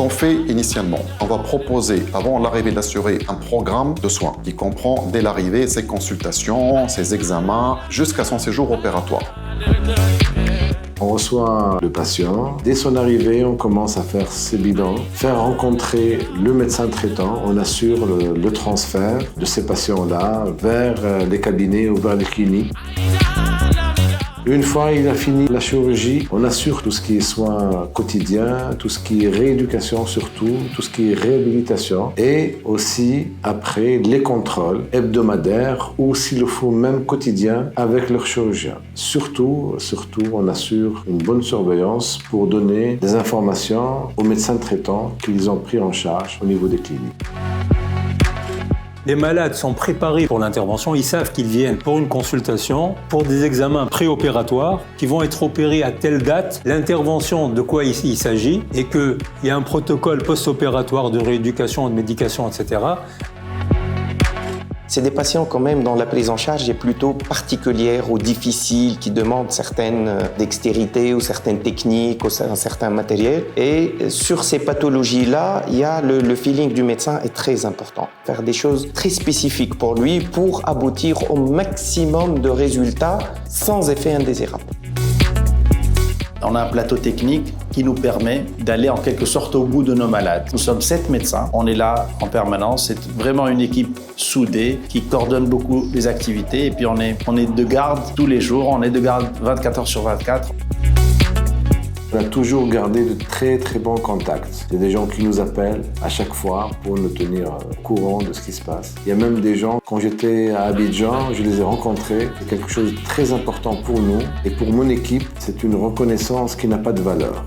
qu'on fait initialement, on va proposer avant l'arrivée de l'assuré un programme de soins qui comprend dès l'arrivée ses consultations, ses examens, jusqu'à son séjour opératoire. On reçoit le patient. Dès son arrivée, on commence à faire ses bilans, faire rencontrer le médecin traitant. On assure le transfert de ces patients-là vers les cabinets ou vers les cliniques. Une fois il a fini la chirurgie, on assure tout ce qui est soins quotidiens, tout ce qui est rééducation surtout, tout ce qui est réhabilitation et aussi après les contrôles hebdomadaires ou s'il le faut même quotidiens avec leur chirurgien. Surtout, on assure une bonne surveillance pour donner des informations aux médecins traitants qu'ils ont pris en charge au niveau des cliniques. Les malades sont préparés pour l'intervention, ils savent qu'ils viennent pour une consultation, pour des examens préopératoires qui vont être opérés à telle date, l'intervention de quoi il s'agit et qu'il y a un protocole post-opératoire de rééducation, de médication, etc. C'est des patients quand même dont la prise en charge est plutôt particulière ou difficile, qui demandent certaines dextérités ou certaines techniques ou un certain matériel. Et sur ces pathologies-là, il y a le feeling du médecin est très important. Faire des choses très spécifiques pour lui pour aboutir au maximum de résultats sans effet indésirable. On a un plateau technique qui nous permet d'aller en quelque sorte au bout de nos malades. Nous sommes 7 médecins, on est là en permanence, c'est vraiment une équipe soudée qui coordonne beaucoup les activités et puis on est de garde tous les jours, on est de garde 24 heures sur 24. On a toujours gardé de très très bons contacts. Il y a des gens qui nous appellent à chaque fois pour nous tenir au courant de ce qui se passe. Il y a même des gens, quand j'étais à Abidjan, je les ai rencontrés. C'est quelque chose de très important pour nous et pour mon équipe, c'est une reconnaissance qui n'a pas de valeur.